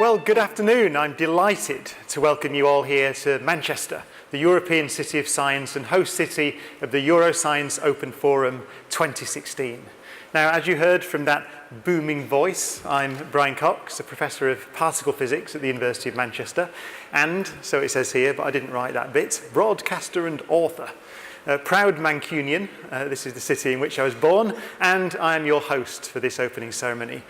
Well, good afternoon. I'm delighted to welcome you all here to Manchester, the European City of Science and host city of the Euroscience Open Forum 2016. Now, as you heard from that booming voice, I'm Brian Cox, a professor of particle physics at the University of Manchester, and, so it says here, but I didn't write that bit, broadcaster and author. Proud Mancunian, this is the city in which I was born, and I am your host for this opening ceremony.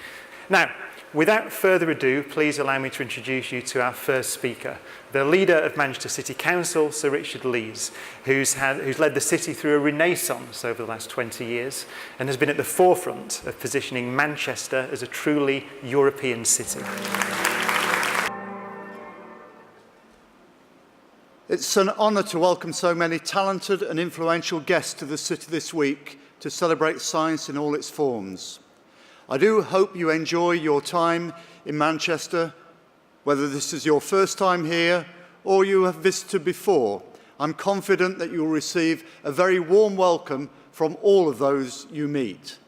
Now, without further ado, please allow me to introduce you to our first speaker, the leader of Manchester City Council, Sir Richard Lees, who's led the city through a renaissance over the last 20 years and has been at the forefront of positioning Manchester as a truly European city. It's an honour to welcome so many talented and influential guests to the city this week to celebrate science in all its forms. I do hope you enjoy your time in Manchester, whether this is your first time here or you have visited before. I'm confident that you'll receive a very warm welcome from all of those you meet.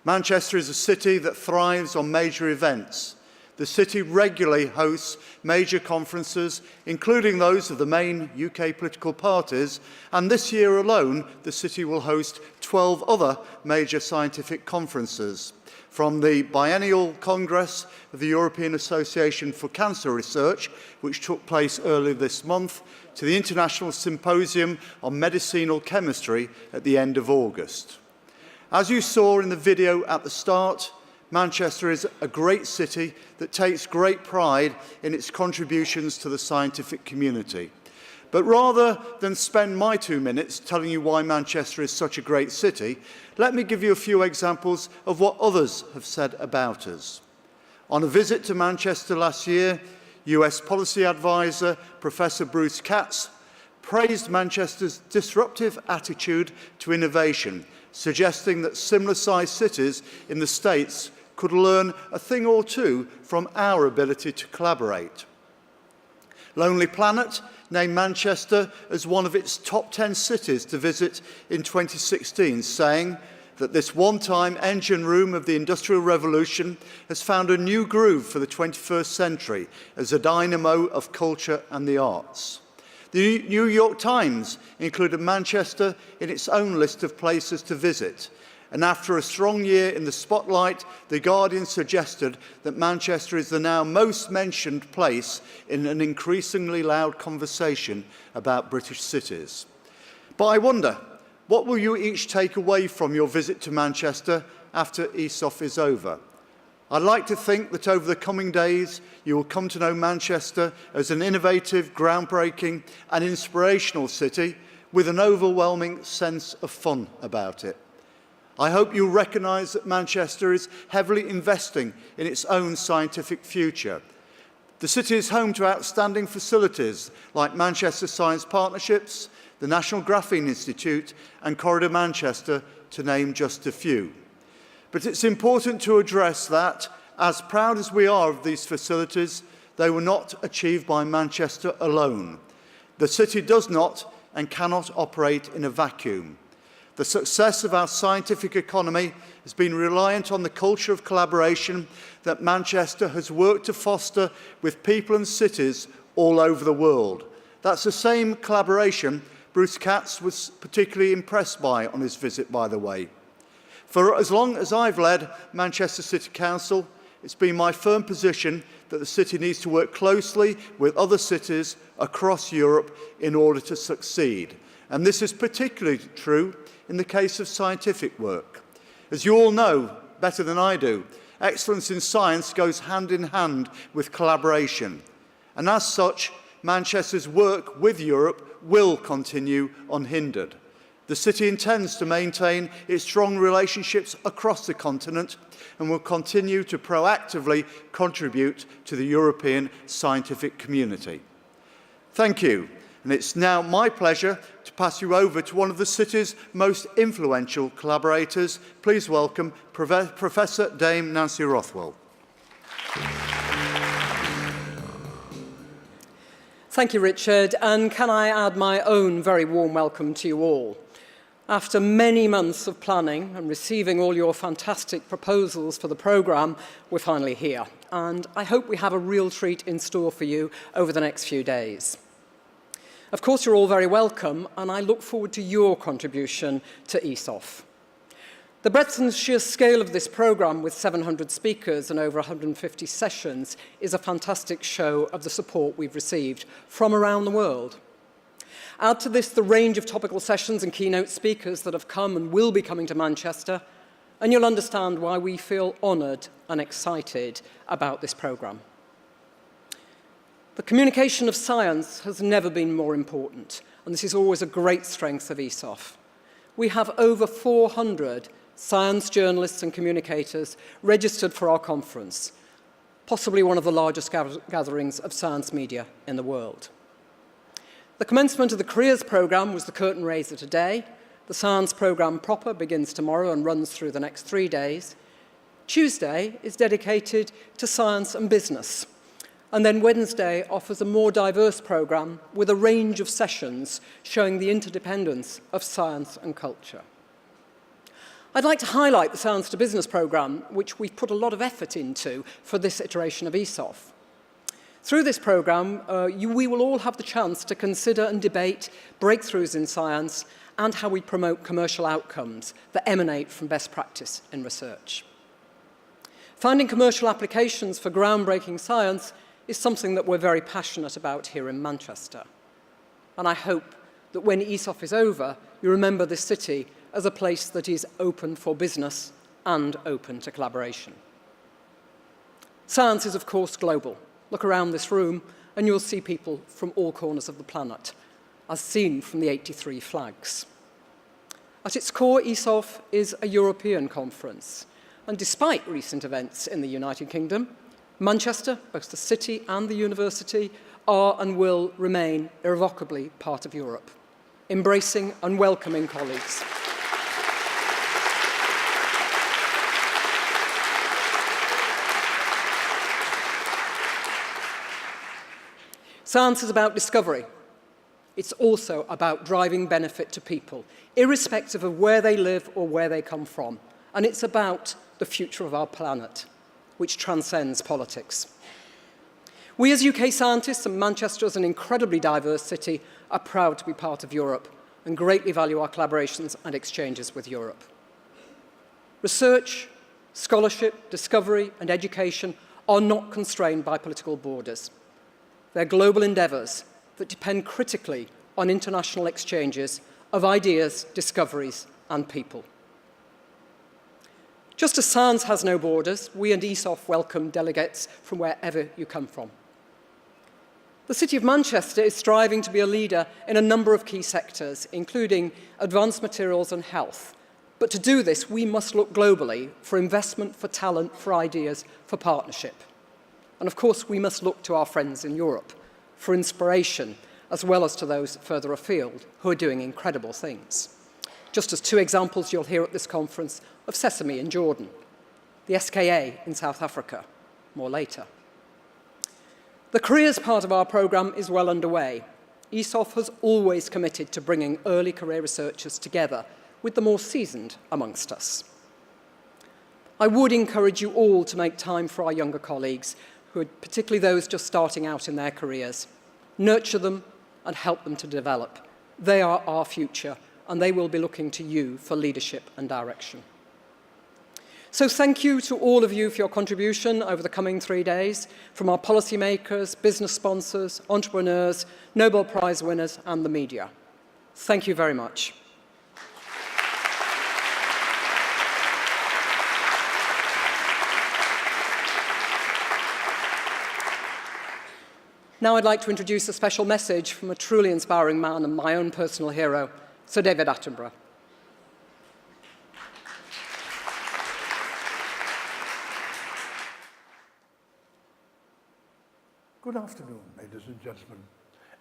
Manchester is a city that thrives on major events. The city regularly hosts major conferences, including those of the main UK political parties, and this year alone, the city will host 12 other major scientific conferences. From the Biennial Congress of the European Association for Cancer Research, which took place earlier this month, to the International Symposium on Medicinal Chemistry at the end of August. As you saw in the video at the start, Manchester is a great city that takes great pride in its contributions to the scientific community. But rather than spend my 2 minutes telling you why Manchester is such a great city, let me give you a few examples of what others have said about us. On a visit to Manchester last year, US policy advisor Professor Bruce Katz praised Manchester's disruptive attitude to innovation, suggesting that similar-sized cities in the States could learn a thing or two from our ability to collaborate. Lonely Planet named Manchester as one of its top 10 cities to visit in 2016, saying that this one-time engine room of the Industrial Revolution has found a new groove for the 21st century as a dynamo of culture and the arts. The New York Times included Manchester in its own list of places to visit. And after a strong year in the spotlight, The Guardian suggested that Manchester is the now most mentioned place in an increasingly loud conversation about British cities. But I wonder, what will you each take away from your visit to Manchester after ESOF is over? I'd like to think that over the coming days, you will come to know Manchester as an innovative, groundbreaking and inspirational city with an overwhelming sense of fun about it. I hope you'll recognise that Manchester is heavily investing in its own scientific future. The city is home to outstanding facilities like Manchester Science Partnerships, the National Graphene Institute and Corridor Manchester, to name just a few. But it's important to address that, as proud as we are of these facilities, they were not achieved by Manchester alone. The city does not and cannot operate in a vacuum. The success of our scientific economy has been reliant on the culture of collaboration that Manchester has worked to foster with people and cities all over the world. That's the same collaboration Bruce Katz was particularly impressed by on his visit, by the way. For as long as I've led Manchester City Council, it's been my firm position that the city needs to work closely with other cities across Europe in order to succeed. And this is particularly true in the case of scientific work. As you all know better than I do, excellence in science goes hand in hand with collaboration. And as such, Manchester's work with Europe will continue unhindered. The city intends to maintain its strong relationships across the continent and will continue to proactively contribute to the European scientific community. Thank you. And it's now my pleasure to pass you over to one of the city's most influential collaborators. Please welcome Professor Dame Nancy Rothwell. Thank you, Richard, and can I add my own very warm welcome to you all. After many months of planning and receiving all your fantastic proposals for the programme, we're finally here. And I hope we have a real treat in store for you over the next few days. Of course, you're all very welcome, and I look forward to your contribution to ESOF. The breadth and sheer scale of this programme, with 700 speakers and over 150 sessions, is a fantastic show of the support we've received from around the world. Add to this the range of topical sessions and keynote speakers that have come and will be coming to Manchester, and you'll understand why we feel honoured and excited about this programme. The communication of science has never been more important, and this is always a great strength of ESOF. We have over 400 science journalists and communicators registered for our conference, possibly one of the largest gatherings of science media in the world. The commencement of the Careers programme was the curtain raiser today. The science programme proper begins tomorrow and runs through the next 3 days. Tuesday is dedicated to science and business. And then Wednesday offers a more diverse programme with a range of sessions showing the interdependence of science and culture. I'd like to highlight the Science to Business programme, which we've put a lot of effort into for this iteration of ESOF. Through this programme, we will all have the chance to consider and debate breakthroughs in science and how we promote commercial outcomes that emanate from best practice in research. Finding commercial applications for groundbreaking science is something that we're very passionate about here in Manchester. And I hope that when ESOF is over, you remember this city as a place that is open for business and open to collaboration. Science is, of course, global. Look around this room and you'll see people from all corners of the planet, as seen from the 83 flags. At its core, ESOF is a European conference, and despite recent events in the United Kingdom, Manchester, both the city and the university, are and will remain irrevocably part of Europe, embracing and welcoming colleagues. Science is about discovery. It's also about driving benefit to people, irrespective of where they live or where they come from. And it's about the future of our planet, which transcends politics. We as UK scientists, and Manchester as an incredibly diverse city, are proud to be part of Europe and greatly value our collaborations and exchanges with Europe. Research, scholarship, discovery, and education are not constrained by political borders. They're global endeavours that depend critically on international exchanges of ideas, discoveries, and people. Just as science has no borders, we and ESOF welcome delegates from wherever you come from. The City of Manchester is striving to be a leader in a number of key sectors, including advanced materials and health. But to do this, we must look globally for investment, for talent, for ideas, for partnership. And of course, we must look to our friends in Europe for inspiration, as well as to those further afield who are doing incredible things. Just as 2 examples you'll hear at this conference of Sesame in Jordan, the SKA in South Africa, more later. The careers part of our programme is well underway. ESOF has always committed to bringing early career researchers together with the more seasoned amongst us. I would encourage you all to make time for our younger colleagues, who are particularly those just starting out in their careers. Nurture them and help them to develop. They are our future, and they will be looking to you for leadership and direction. So thank you to all of you for your contribution over the coming 3 days, from our policymakers, business sponsors, entrepreneurs, Nobel Prize winners, and the media. Thank you very much. Now I'd like to introduce a special message from a truly inspiring man and my own personal hero, Sir David Attenborough. Good afternoon, ladies and gentlemen.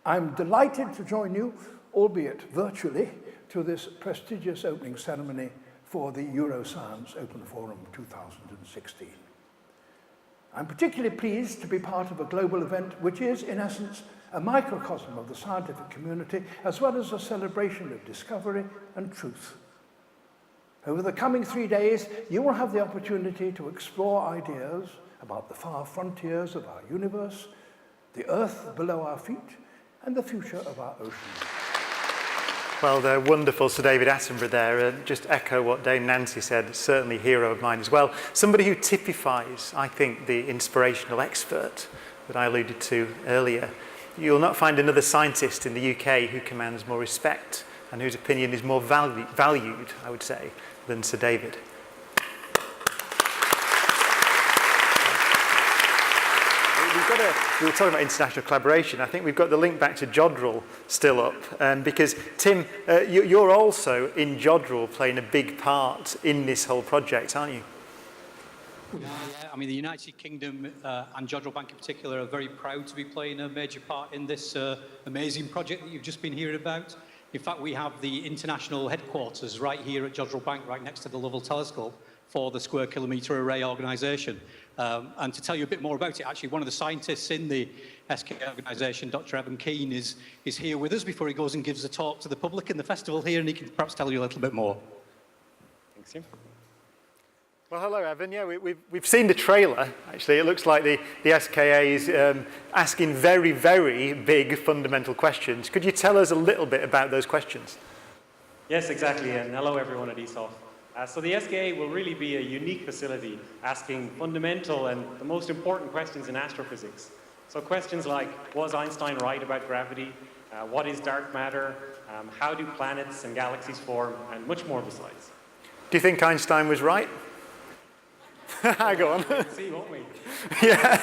I'm delighted to join you, albeit virtually, to this prestigious opening ceremony for the Euroscience Open Forum 2016. I'm particularly pleased to be part of a global event which is, in essence, a microcosm of the scientific community, as well as a celebration of discovery and truth. Over the coming 3 days, you will have the opportunity to explore ideas about the far frontiers of our universe, the Earth below our feet, and the future of our oceans. Well, they're wonderful, Sir David Attenborough there. Just echo what Dame Nancy said, certainly a hero of mine as well. Somebody who typifies, I think, the inspirational expert that I alluded to earlier. You'll not find another scientist in the UK who commands more respect and whose opinion is more valued, I would say, than Sir David. We were talking about international collaboration. I think we've got the link back to Jodrell still up, because Tim, you're also in Jodrell playing a big part in this whole project, aren't you? Yeah, I mean, the United Kingdom and Jodrell Bank in particular are very proud to be playing a major part in this amazing project that you've just been hearing about. In fact, we have the international headquarters right here at Jodrell Bank, right next to the Lovell Telescope, for the Square Kilometre Array organisation. And to tell you a bit more about it, actually, one of the scientists in the SK organisation, Dr. Evan Keane, is here with us before he goes and gives a talk to the public in the festival here, and he can perhaps tell you a little bit more. Thanks, Tim. Well, hello, Evan. Yeah, we've seen the trailer, actually. It looks like the SKA is asking very, very big fundamental questions. Could you tell us a little bit about those questions? Yes, exactly, and hello everyone at ESOF. So the SKA will really be a unique facility asking fundamental and the most important questions in astrophysics. So questions like, was Einstein right about gravity? What is dark matter? How do planets and galaxies form? And much more besides. Do you think Einstein was right? Go on. We'll see, won't we? Yeah.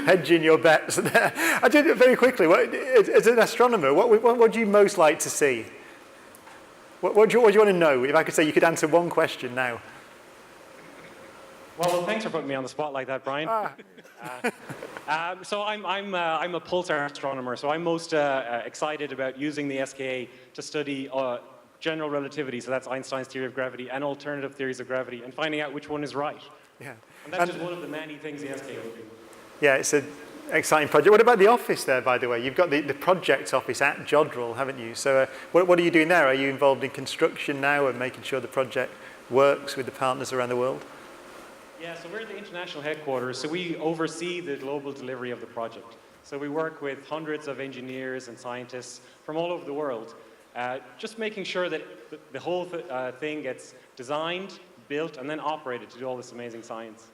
Hedging your bets there. I did it very quickly. As an astronomer, what do you most like to see? What do you want to know? If I could say you could answer one question now. Well, thanks for putting me on the spot like that, Brian. So I'm a pulsar astronomer, so I'm most excited about using the SKA to study general relativity, so that's Einstein's theory of gravity, and alternative theories of gravity, and finding out which one is right. Yeah. And that's just one of the many things the SKA will do. Yeah, it's an exciting project. What about the office there, by the way? You've got the project office at Jodrell, haven't you? So what are you doing there? Are you involved in construction now and making sure the project works with the partners around the world? Yeah, so we're the international headquarters, so we oversee the global delivery of the project. So we work with hundreds of engineers and scientists from all over the world, just making sure that the whole thing gets designed, built, and then operated to do all this amazing science.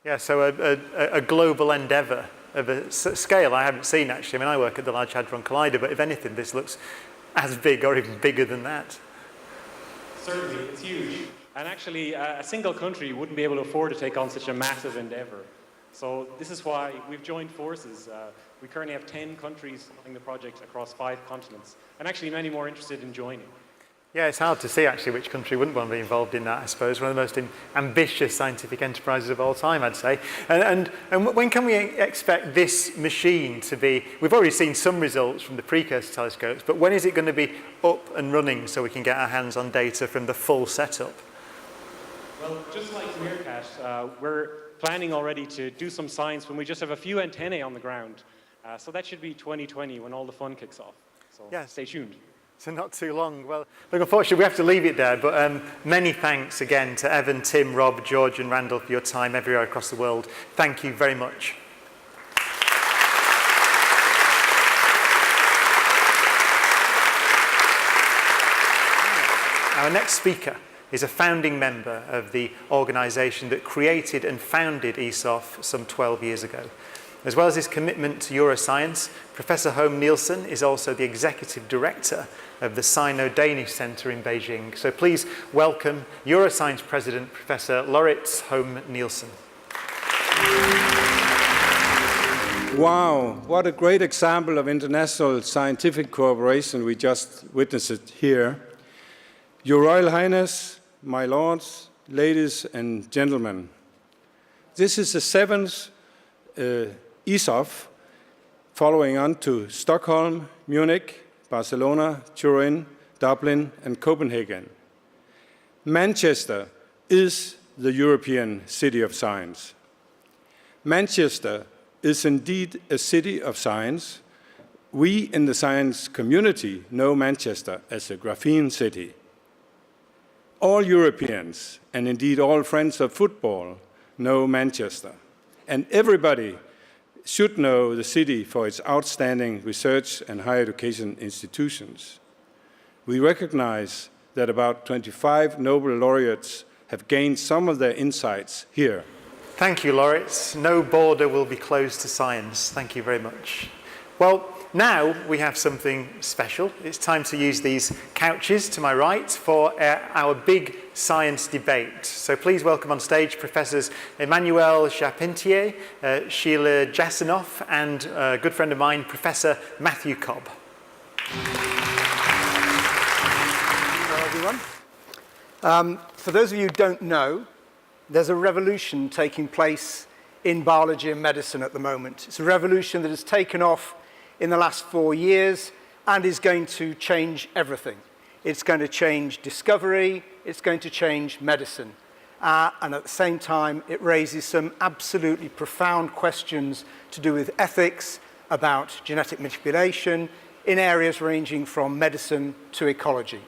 Yeah, so a global endeavour of a scale I haven't seen, actually. I mean, I work at the Large Hadron Collider, but if anything, this looks as big or even bigger than that. Certainly, it's huge. And actually, a single country wouldn't be able to afford to take on such a massive endeavour. So this is why we've joined forces. We currently have 10 countries running the project across 5 continents, and actually many more interested in joining. Yeah, it's hard to see, actually, which country wouldn't want to be involved in that, I suppose. One of the most ambitious scientific enterprises of all time, I'd say. And when can we expect this machine to be... We've already seen some results from the precursor telescopes, but when is it going to be up and running so we can get our hands on data from the full setup? Well, just like Meerkat, we're planning already to do some science when we just have a few antennae on the ground. So that should be 2020 when all the fun kicks off. So yeah. Stay tuned. So not too long. Well, look, unfortunately, we have to leave it there, but many thanks again to Evan, Tim, Rob, George and Randall for your time everywhere across the world. Thank you very much. Our next speaker is a founding member of the organisation that created and founded ESOF some 12 years ago. As well as his commitment to Euroscience, Professor Holm Nielsen is also the Executive Director of the Sino-Danish Centre in Beijing. So please welcome Euroscience President, Professor Laurits Holm Nielsen. Wow, what a great example of international scientific cooperation we just witnessed here. Your Royal Highness, my lords, ladies and gentlemen, this is the 7th ESOF, following on to Stockholm, Munich, Barcelona, Turin, Dublin, and Copenhagen. Manchester is the European City of Science. Manchester is indeed a city of science. We in the science community know Manchester as a graphene city. All Europeans, and indeed all friends of football, know Manchester. And everybody should know the city for its outstanding research and higher education institutions. We recognize that about 25 Nobel laureates have gained some of their insights here. Thank you, laureates. No border will be closed to science. Thank you very much. Well, now we have something special. It's time to use these couches to my right for our big science debate. So please welcome on stage Professors Emmanuel Charpentier, Sheila Jasanoff, and a good friend of mine, Professor Matthew Cobb. Hello, everyone. For those of you who don't know, there's a revolution taking place in biology and medicine at the moment. It's a revolution that has taken off in the last 4 years and is going to change everything. It's going to change discovery, it's going to change medicine. And at the same time, it raises some absolutely profound questions to do with ethics, about genetic manipulation, in areas ranging from medicine to ecology.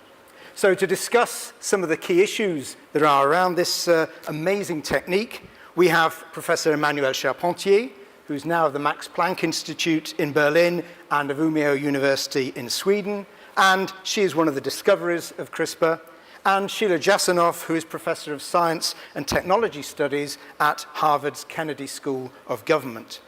So to discuss some of the key issues that are around this amazing technique, we have Professor Emmanuel Charpentier, who's now of the Max Planck Institute in Berlin and of Umeå University in Sweden, and she is one of the discoverers of CRISPR, and Sheila Jasanoff, who is Professor of Science and Technology Studies at Harvard's Kennedy School of Government.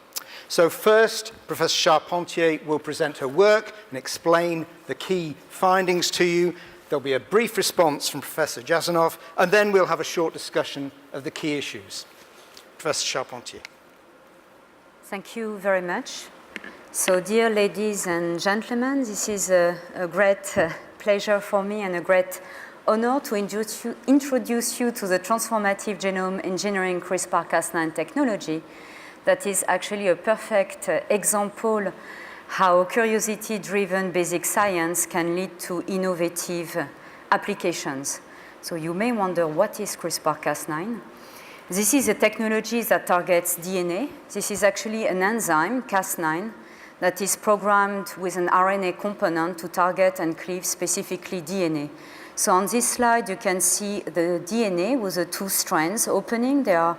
So first, Professor Charpentier will present her work and explain the key findings to you. There'll be a brief response from Professor Jasanoff, and then we'll have a short discussion of the key issues. Professor Charpentier. Thank you very much. So, dear ladies and gentlemen, this is a great pleasure for me and a great honor to introduce you to the transformative genome engineering CRISPR-Cas9 technology that is actually a perfect example how curiosity-driven basic science can lead to innovative applications. So you may wonder, what is CRISPR-Cas9? This is a technology that targets DNA. This is actually an enzyme, Cas9, that is programmed with an RNA component to target and cleave specifically DNA. So on this slide, you can see the DNA with the two strands opening. They are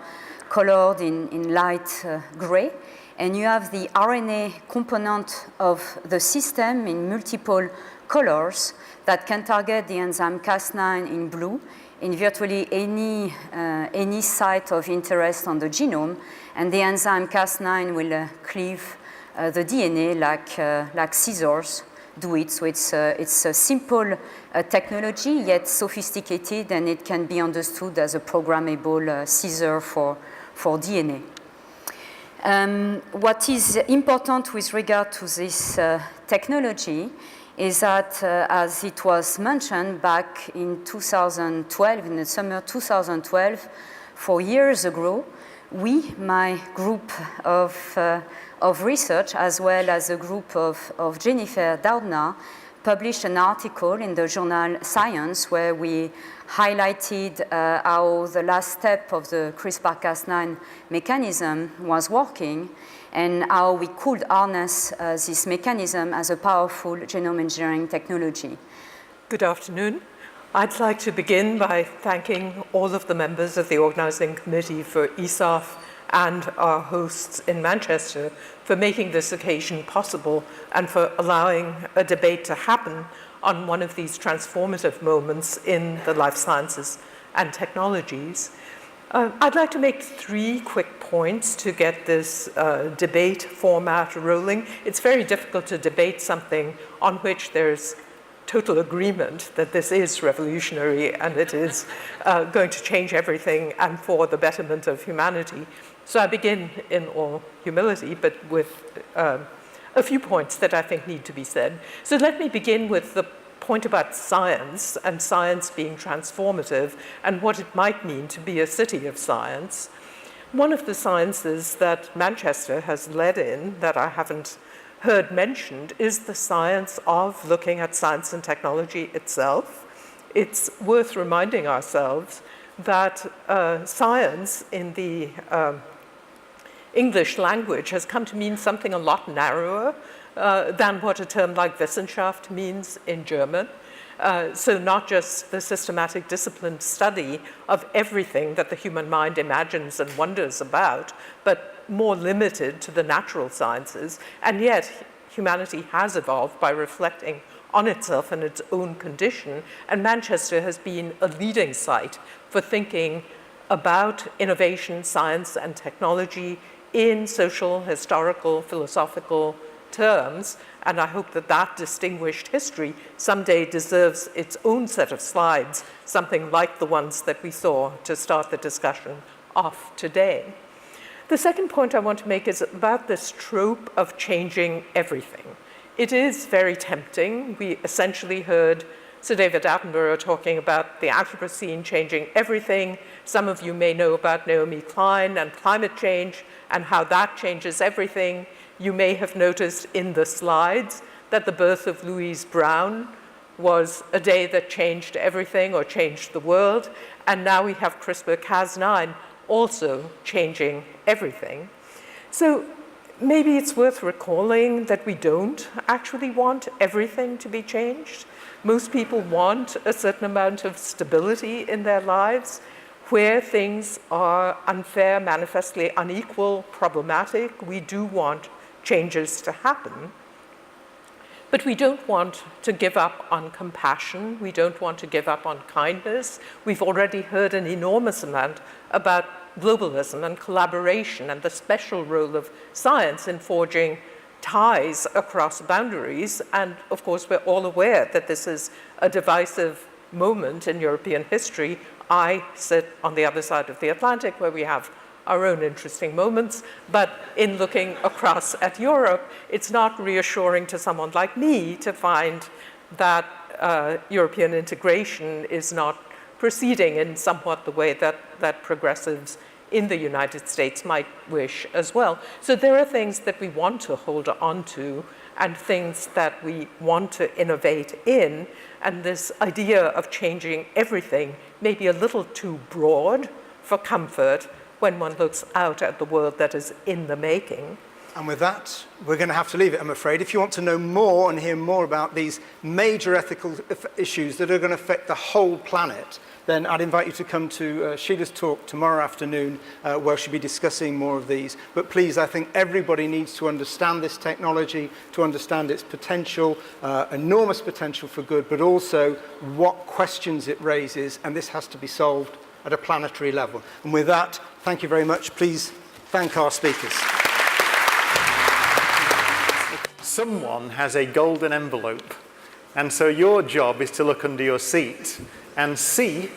colored in light gray. And you have the RNA component of the system in multiple colors that can target the enzyme Cas9 in blue in virtually any site of interest on the genome, and the enzyme Cas9 will cleave the DNA like scissors do it. So it's a simple technology, yet sophisticated, and it can be understood as a programmable scissor for DNA. What is important with regard to this technology is that, as it was mentioned back in 2012, in the summer 2012, 4 years ago, my group of research, as well as a group of Jennifer Doudna, published an article in the journal Science where we highlighted how the last step of the CRISPR-Cas9 mechanism was working and how we could harness this mechanism as a powerful genome engineering technology. Good afternoon. I'd like to begin by thanking all of the members of the organizing committee for ESOF and our hosts in Manchester for making this occasion possible and for allowing a debate to happen on one of these transformative moments in the life sciences and technologies. I'd like to make 3 quick points to get this debate format rolling. It's very difficult to debate something on which there's total agreement that this is revolutionary and it is going to change everything and for the betterment of humanity. So I begin in all humility, but with a few points that I think need to be said. So let me begin with the point about science and science being transformative and what it might mean to be a city of science. One of the sciences that Manchester has led in that I haven't heard mentioned is the science of looking at science and technology itself. It's worth reminding ourselves that science in the English language has come to mean something a lot narrower than what a term like Wissenschaft means in German. So not just the systematic disciplined study of everything that the human mind imagines and wonders about, but more limited to the natural sciences. And yet humanity has evolved by reflecting on itself and its own condition. And Manchester has been a leading site for thinking about innovation, science, and technology in social, historical, philosophical terms. And I hope that that distinguished history someday deserves its own set of slides, something like the ones that we saw to start the discussion off today. The second point I want to make is about this trope of changing everything. It is very tempting. We essentially heard Sir David Attenborough talking about the Anthropocene changing everything. Some of you may know about Naomi Klein and climate change and how that changes everything. You may have noticed in the slides that the birth of Louise Brown was a day that changed everything or changed the world. And now we have CRISPR-Cas9 also changing everything. So maybe it's worth recalling that we don't actually want everything to be changed. Most people want a certain amount of stability in their lives. Where things are unfair, manifestly unequal, problematic, we do want changes to happen. But we don't want to give up on compassion. We don't want to give up on kindness. We've already heard an enormous amount about globalism and collaboration and the special role of science in forging ties across boundaries. And of course, we're all aware that this is a divisive moment in European history. I sit on the other side of the Atlantic where we have our own interesting moments, but in looking across at Europe, it's not reassuring to someone like me to find that European integration is not proceeding in somewhat the way that progressives in the United States might wish as well. So there are things that we want to hold on to and things that we want to innovate in, and this idea of changing everything may be a little too broad for comfort when one looks out at the world that is in the making. And with that, we're going to have to leave it, I'm afraid. If you want to know more and hear more about these major ethical issues that are going to affect the whole planet, then I'd invite you to come to Sheila's talk tomorrow afternoon, where she'll be discussing more of these. But please, I think everybody needs to understand this technology, to understand its potential, enormous potential for good, but also what questions it raises, and this has to be solved at a planetary level. And with that, thank you very much. Please thank our speakers. Someone has a golden envelope, and so your job is to look under your seat and see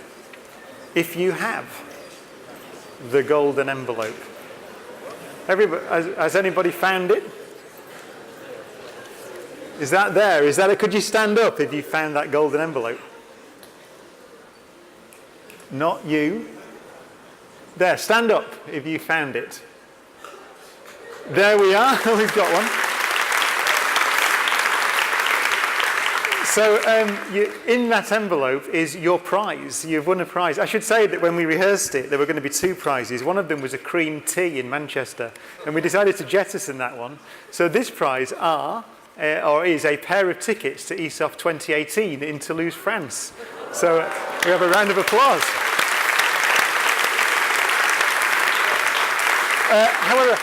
if you have the golden envelope. Has anybody found it? Is that there? Could you stand up if you found that golden envelope? Not you. There, stand up if you found it. There we are, we've got one. So in that envelope is your prize. You've won a prize. I should say that when we rehearsed it, there were going to be two prizes. One of them was a cream tea in Manchester, and we decided to jettison that one. So this prize is a pair of tickets to ESOF 2018 in Toulouse, France. So we have a round of applause. However,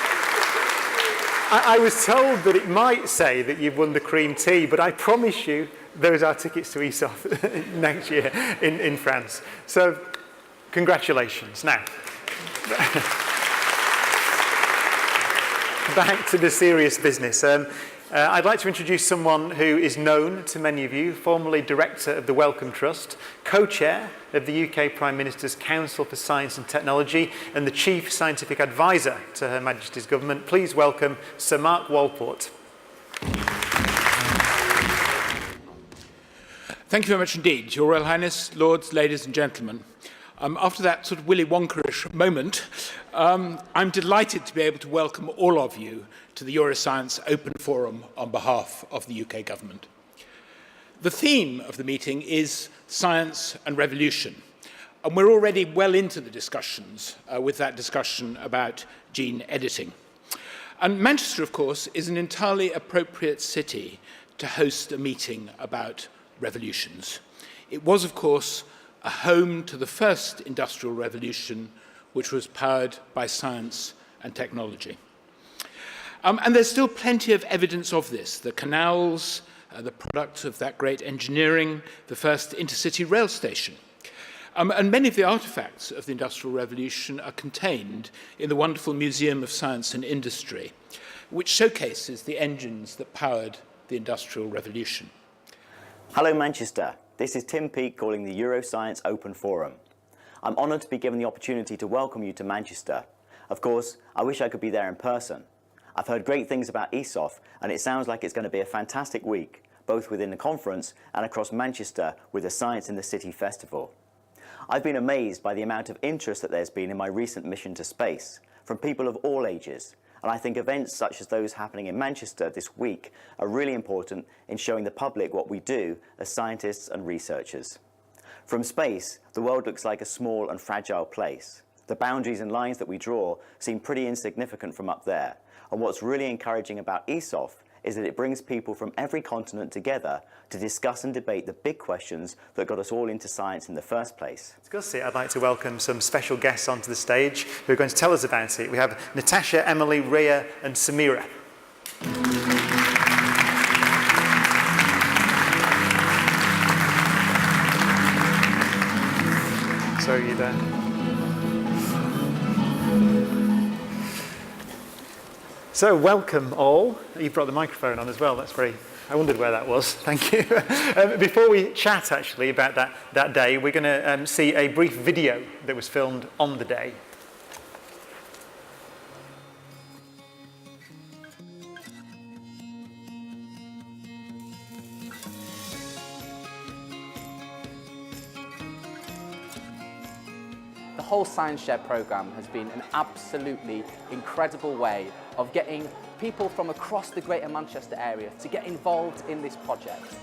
I was told that it might say that you've won the cream tea, but I promise you those are tickets to ESOF next year in France. So congratulations. Now, back to the serious business. I'd like to introduce someone who is known to many of you, formerly Director of the Wellcome Trust, Co-Chair of the UK Prime Minister's Council for Science and Technology, and the Chief Scientific Advisor to Her Majesty's Government. Please welcome Sir Mark Walport. Thank you very much indeed, Your Royal Highness, Lords, ladies and gentlemen. After that sort of Willy Wonka-ish moment, I'm delighted to be able to welcome all of you to the Euroscience Open Forum on behalf of the UK Government. The theme of the meeting is science and revolution, and we're already well into the discussions with that discussion about gene editing. And Manchester, of course, is an entirely appropriate city to host a meeting about revolutions. It was, of course, a home to the first industrial revolution, which was powered by science and technology. And there's still plenty of evidence of this. The canals, the product of that great engineering, the first intercity rail station. And many of the artifacts of the Industrial Revolution are contained in the wonderful Museum of Science and Industry, which showcases the engines that powered the Industrial Revolution. Hello Manchester, this is Tim Peake calling the Euroscience Open Forum. I'm honoured to be given the opportunity to welcome you to Manchester. Of course, I wish I could be there in person. I've heard great things about ESOF, and it sounds like it's going to be a fantastic week, both within the conference and across Manchester with the Science in the City Festival. I've been amazed by the amount of interest that there's been in my recent mission to space, from people of all ages, and I think events such as those happening in Manchester this week are really important in showing the public what we do as scientists and researchers. From space, the world looks like a small and fragile place. The boundaries and lines that we draw seem pretty insignificant from up there, and what's really encouraging about ESOF is that it brings people from every continent together to discuss and debate the big questions that got us all into science in the first place. To discuss it, I'd like to welcome some special guests onto the stage who are going to tell us about it. We have Natasha, Emily, Ria and Samira. So you there? So welcome all. You brought the microphone on as well. That's very, I wondered where that was. Thank you. Before we chat actually about that day, we're going to see a brief video that was filmed on the day. The whole Science Share programme has been an absolutely incredible way of getting people from across the Greater Manchester area to get involved in this project.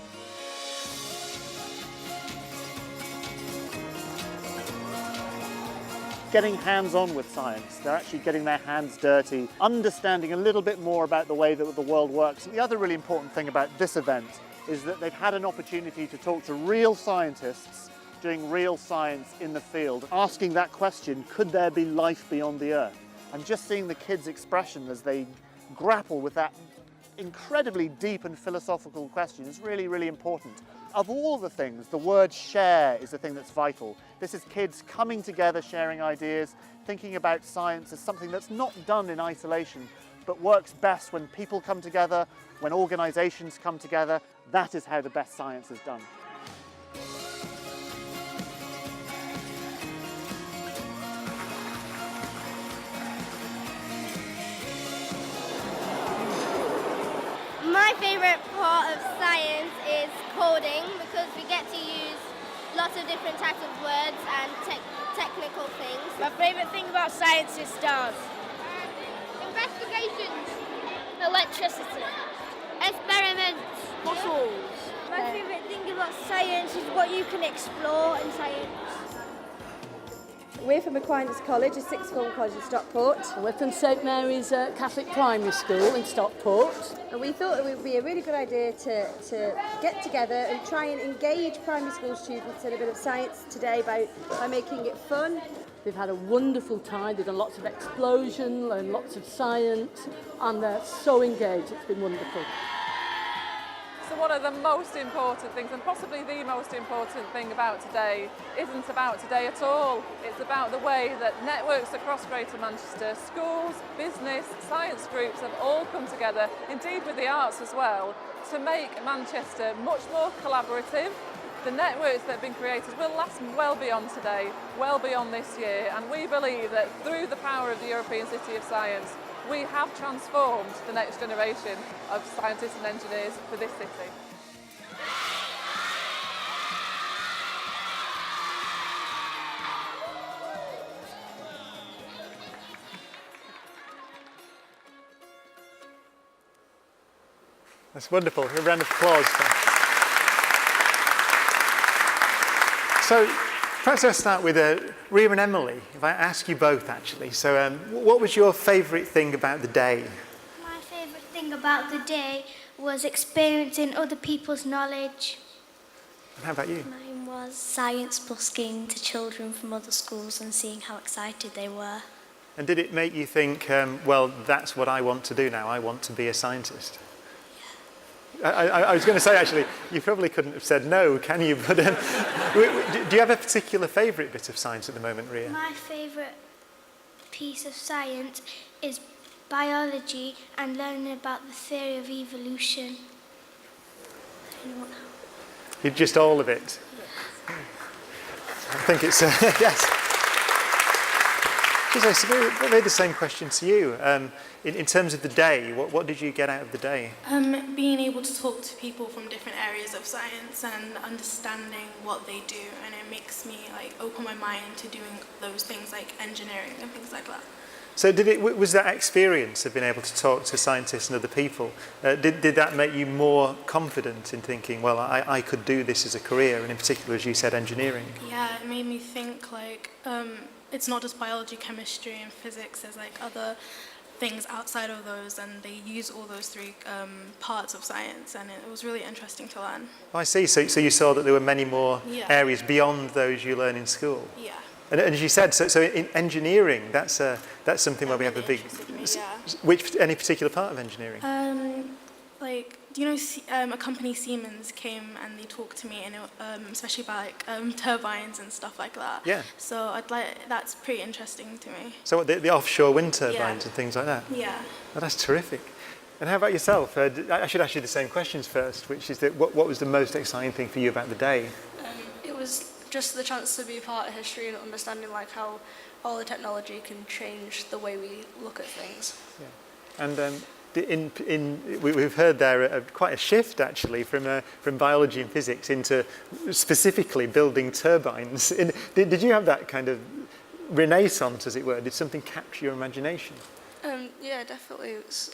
Getting hands-on with science, they're actually getting their hands dirty, understanding a little bit more about the way that the world works. And the other really important thing about this event is that they've had an opportunity to talk to real scientists doing real science in the field, asking that question, could there be life beyond the Earth? And just seeing the kids' expression as they grapple with that incredibly deep and philosophical question is really, really important. Of all the things, the word share is the thing that's vital. This is kids coming together, sharing ideas, thinking about science as something that's not done in isolation, but works best when people come together, when organizations come together. That is how the best science is done. My favourite part of science is coding because we get to use lots of different types of words and technical things. My favourite thing about science is stars. Investigations. Electricity. Experiments. Fossils. My favourite thing about science is what you can explore in science. We're from Aquinas College, a sixth form college in Stockport. And we're from St Mary's Catholic Primary School in Stockport. And we thought it would be a really good idea to get together and try and engage primary school students in a bit of science today by making it fun. They've had a wonderful time, they've done lots of explosion and lots of science, and they're so engaged, it's been wonderful. So one of the most important things, and possibly the most important thing about today, isn't about today at all. It's about the way that networks across Greater Manchester, schools, business, science groups have all come together, indeed with the arts as well, to make Manchester much more collaborative. The networks that have been created will last well beyond today, well beyond this year, and we believe that through the power of the European City of Science, we have transformed the next generation of scientists and engineers for this city. That's wonderful. A round of applause. So perhaps I'll start with Ria and Emily, if I ask you both actually. So what was your favourite thing about the day? about the day was experiencing other people's knowledge. And how about you? Mine was science busking to children from other schools and seeing how excited they were. And did it make you think, well, that's what I want to do now, I want to be a scientist? I was going to say, actually, you probably couldn't have said no, can you? But do you have a particular favourite bit of science at the moment, Ria? My favourite piece of science is biology and learning about the theory of evolution. Just all of it? I think it's, yes. I made the same question to you. In terms of the day, what did you get out of the day? Being able to talk to people from different areas of science and understanding what they do, and it makes me open my mind to doing those things like engineering and things like that. So was that experience of being able to talk to scientists and other people, did that make you more confident in thinking, well, I could do this as a career, and in particular, as you said, engineering? Yeah, it made me think it's not just biology, chemistry and physics, there's other things outside of those, and they use all those three parts of science, and it was really interesting to learn. Oh, I see, so you saw that there were many more areas beyond those you learn in school? Yeah. And as you said, so in engineering, that's something where we have a big... Any particular part of engineering? Do you know a company, Siemens, came and they talked to me, and especially about turbines and stuff like that. Yeah. So that's pretty interesting to me. So what, the offshore wind turbines and things like that? Yeah. Oh, that's terrific. And how about yourself? I should ask you the same questions first, which is that what was the most exciting thing for you about the day? It was just the chance to be a part of history and understanding how all the technology can change the way we look at things. Yeah. And we've heard there quite a shift actually from biology and physics into specifically building turbines. Did you have that kind of renaissance, as it were? Did something capture your imagination? Yeah, definitely. It was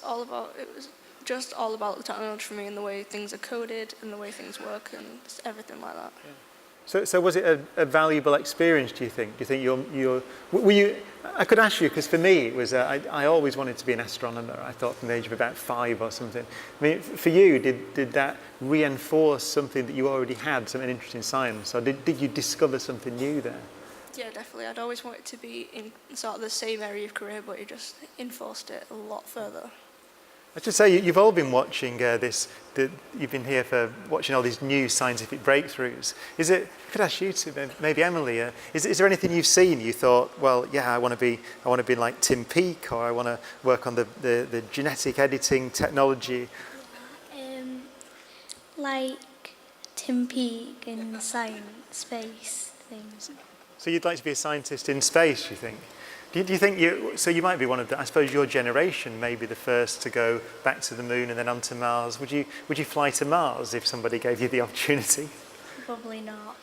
just all about the technology for me and the way things are coded and the way things work and just everything like that. Yeah. So was it a valuable experience, do you think? Do you think were you, I could ask you, because for me it was, I always wanted to be an astronomer, I thought from the age of about 5 or something. I mean, for you, did that reinforce something that you already had, some interest in science, or did you discover something new there? Yeah, definitely. I'd always wanted to be in sort of the same area of career, but it just enforced it a lot further. I should say, you've all been watching you've been here for watching all these new scientific breakthroughs. I could ask you to, maybe Emily, is there anything you've seen you thought, well, yeah, I want to be like Tim Peake, or I want to work on the genetic editing technology? Like Tim Peake in science, space things. So you'd like to be a scientist in space, you think? Do you think you might be one of I suppose your generation may be the first to go back to the moon and then onto Mars. Would you fly to Mars if somebody gave you the opportunity? Probably not.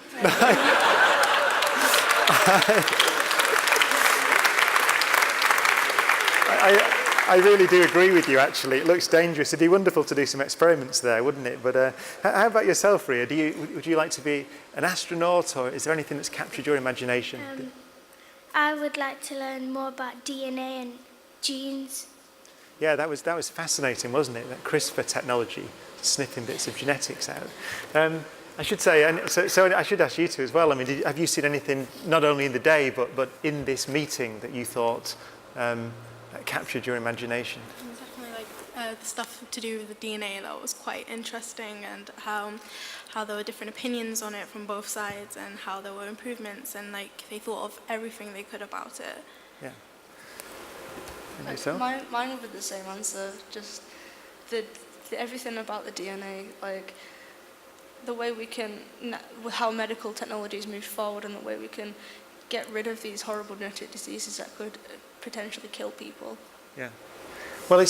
I really do agree with you, actually. It looks dangerous. It'd be wonderful to do some experiments there, wouldn't it? But how about yourself, Ria? Would you like to be an astronaut, or is there anything that's captured your imagination? I would like to learn more about DNA and genes. Yeah, that was fascinating, wasn't it? That CRISPR technology, snipping bits of genetics out. I should say, and so I should ask you two as well. I mean, have you seen anything not only in the day but in this meeting that you thought that captured your imagination? Definitely, the stuff to do with the DNA, that was quite interesting, and how there were different opinions on it from both sides, and how there were improvements, and they thought of everything they could about it. Yeah. And yourself? Mine would be the same answer. Just everything about the DNA, the way we can, how medical technologies move forward, and the way we can get rid of these horrible genetic diseases that could potentially kill people. Yeah. Well,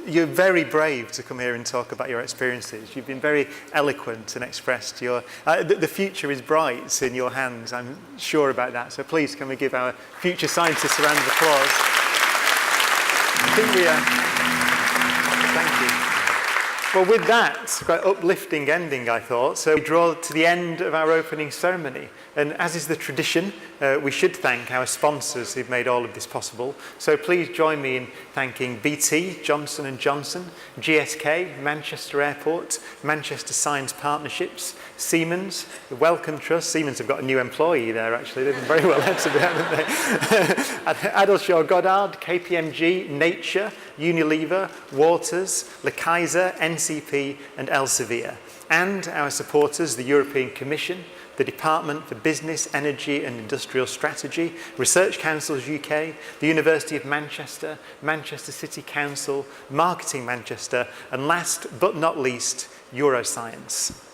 you're very brave to come here and talk about your experiences. You've been very eloquent and expressed your... the future is bright in your hands, I'm sure about that. So please, can we give our future scientists a round of applause? I think thank you. Well, with that, quite uplifting ending, I thought, so we draw to the end of our opening ceremony. And as is the tradition, we should thank our sponsors who've made all of this possible. So please join me in thanking BT, Johnson & Johnson, GSK, Manchester Airport, Manchester Science Partnerships, Siemens, the Wellcome Trust. Siemens have got a new employee there, actually. They've been very well led to be, haven't they? Adelshaw Goddard, KPMG, Nature, Unilever, Waters, Le Kaiser, NCP and Elsevier. And our supporters, the European Commission, the Department for Business, Energy and Industrial Strategy, Research Councils UK, the University of Manchester, Manchester City Council, Marketing Manchester, and last but not least, Euroscience.